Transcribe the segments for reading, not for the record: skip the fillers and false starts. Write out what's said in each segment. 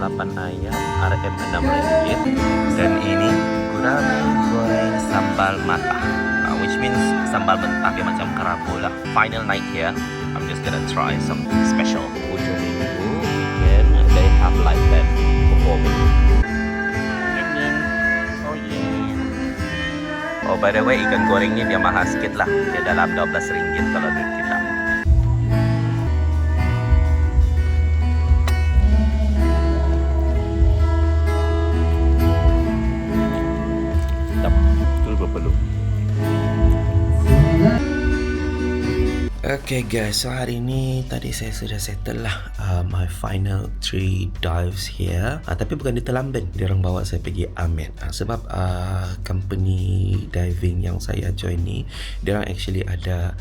lalapan ayam RM6. Dan ini gurame goreng sambal matah, which means sambal mentah ya, macam kerabu lah. Final night here, I'm just gonna try something special. Hujung minggu weekend, they have live band performing. Oh yeah. Oh by the way, ikan gorengnya dia mahal sikit lah. Dia dalam RM12 kalau duit kita. Okay guys, so hari ni tadi saya sudah settle lah my final 3 dives here. Tapi bukan di Telamben, dia orang bawa saya pergi Amed. Sebab company diving yang saya join ni, dia orang actually ada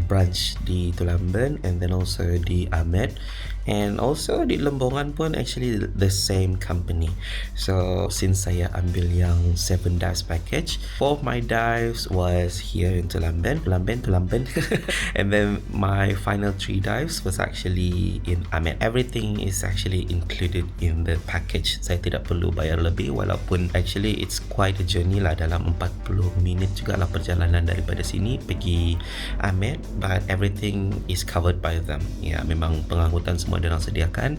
branch di Telamben and then also di Amed. And also di Lembongan pun actually the same company. So since saya ambil yang 7 dives package, 4 of my dives was here in Telamben. And then my final 3 dives was actually in Amed. Everything is actually included in the package. Saya tidak perlu bayar lebih, walaupun actually it's quite a journey lah, dalam 40 minit juga lah perjalanan daripada sini pergi Amed, but everything is covered by them. Ya, memang pengangkutan semua dia orang sediakan.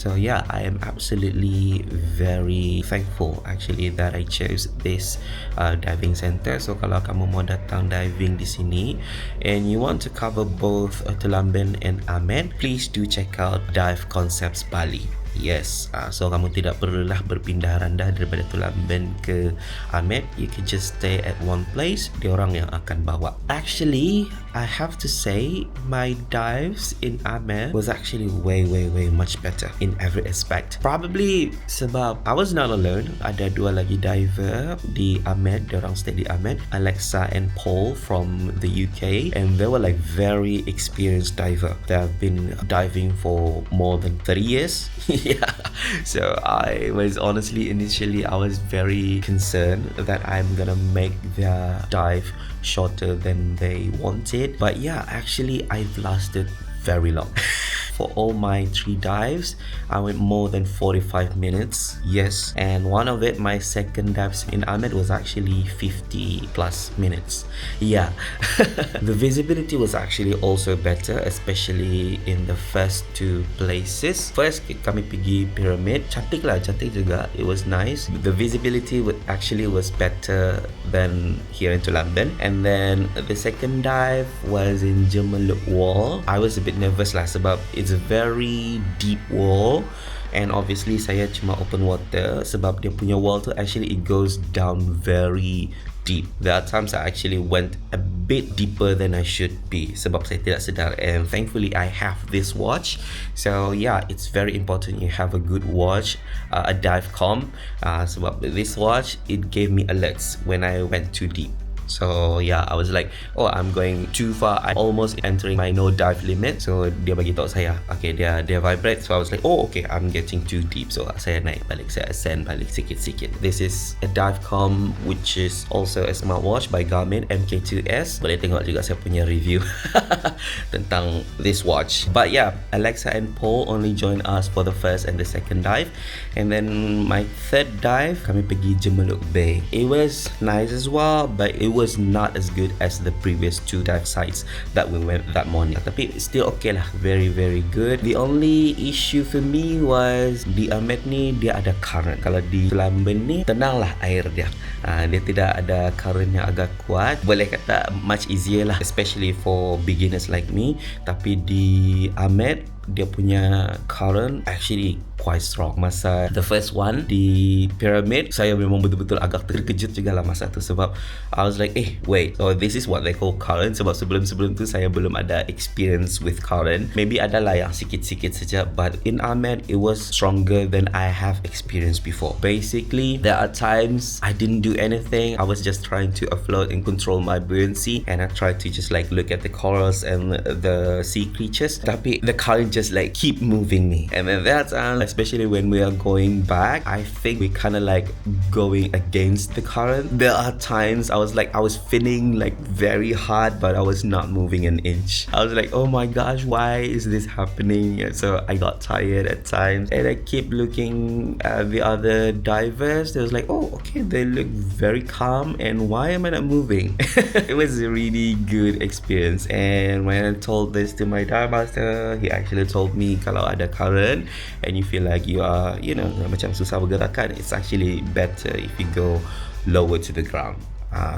So yeah, I am absolutely very thankful actually that I chose this diving center. So kalau kamu mau datang diving di sini and you want to cover both Telamben and Amed, please do check out Dive Concepts Bali. Yes, so kamu tidak perlulah berpindah randah daripada Telamben ke Amed. You can just stay at one place. Dia orang yang akan bawa. Actually, I have to say my dives in Amed was actually way much better in every aspect. Probably sebab I was not alone. Ada 2 lagi diver di Amed. Dia orang stay di Amed, Alexa and Paul from the UK, and they were like very experienced diver. They have been diving for more than 30 years. Yeah, so I was honestly initially I was very concerned that I'm gonna make their dive shorter than they wanted, but yeah, actually I've lasted very long. For all my 3 dives, I went more than 45 minutes. Yes, and one of it, my second dives in Amed, was actually 50 plus minutes. Yeah. The visibility was actually also better, especially in the first 2 places. First kami pergi pyramid, cantik juga. It was nice. The visibility actually was better than here in Telamben. And then the second dive was in Jemeluk wall. I was a bit nervous lah sebab it's a very deep wall, and obviously saya cuma open water sebab dia punya wall tu actually it goes down very deep. There are times I actually went a bit deeper than I should be sebab saya tidak sedar, and thankfully I have this watch. So yeah, it's very important you have a good watch, a dive comp, sebab this watch it gave me alerts when I went too deep. So yeah, I was like, oh, I'm going too far. I'm almost entering my no dive limit. So dia bagi tahu saya, okay, dia vibrate. So I was like, oh, okay, I'm getting too deep. So saya naik balik, saya ascend balik sikit-sikit. This is a dive com which is also a smartwatch by Garmin MK2S. Boleh tengok juga saya punya review tentang this watch. But yeah, Alexa and Paul only joined us for the first and the second dive, and then my third dive kami pergi Jemeluk Bay. It was nice as well, but it was not as good as the previous 2 dive sites that we went that morning. Tapi still okay lah, very good. The only issue for me was di Amed ni dia ada current. Kalau di Telamben ni tenang lah air dia. Dia tidak ada current yang agak kuat. Boleh kata much easier lah, especially for beginners like me. Tapi di Amed dia punya current actually quite strong. Masa the first one di pyramid, saya memang betul-betul agak terkejut juga lah masa tu sebab I was like, wait, so this is what they call current, sebab sebelum tu saya belum ada experience with current. Maybe adalah yang sikit-sikit saja, but in Amed it was stronger than I have experienced before. Basically, there are times I didn't do anything. I was just trying to afloat and control my buoyancy, and I tried to just like look at the corals and the sea creatures. Tapi the current just like keep moving me. And then that time, especially when we are going back, I think we kind of like going against the current. There are times I was feeling like very hard, but I was not moving an inch. I was like, oh my gosh, why is this happening? And so I got tired at times, and I keep looking at the other divers. They was like, oh, okay, they look very calm, and why am I not moving? It was a really good experience. And when I told this to my dive master, he actually told me kalau ada current and you feel like you are, macam susah bergerakan, it's actually better if you go lower to the ground.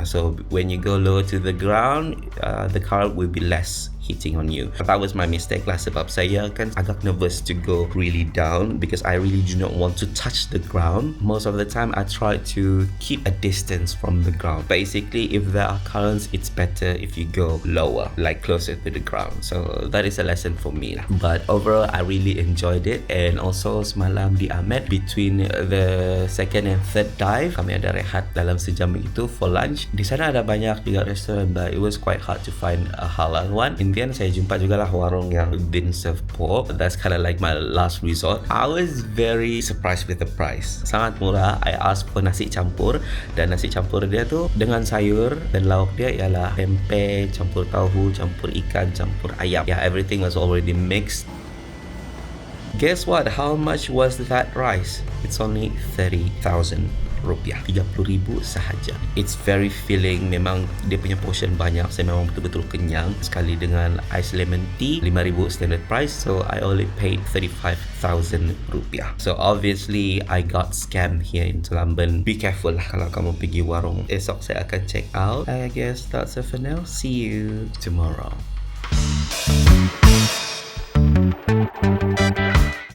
So when you go lower to the ground, the current will be less hitting on you. That was my mistake lah, sebab saya kan agak nervous to go really down because I really do not want to touch the ground. Most of the time I try to keep a distance from the ground. Basically, if there are currents, it's better if you go lower, like closer to the ground. So that is a lesson for me lah. But overall, I really enjoyed it. And also semalam di Amed, between the second and third dive, kami ada rehat dalam sejam begitu for lunch. Di sana ada banyak juga restoran, but it was quite hard to find a halal one. In the end, saya jumpa jugalah warung yang didn't serve pork. That's kind of like my last resort. I was very surprised with the price. Sangat murah. I asked for nasi campur, dan nasi campur dia tu dengan sayur, dan lauk dia ialah tempe, campur tahu, campur ikan, campur ayam. Yeah, everything was already mixed. Guess what? How much was that rice? It's only 30,000 rupiah, 30,000 sahaja. It's very filling. Memang dia punya portion banyak. Saya memang betul-betul kenyang. Sekali dengan ice lemon tea, 5,000 standard price. So I only paid 35,000 rupiah. So obviously I got scammed here in Telamben. Be careful lah kalau kamu pergi warung. Esok saya akan check out. I guess that's it for now. See you tomorrow.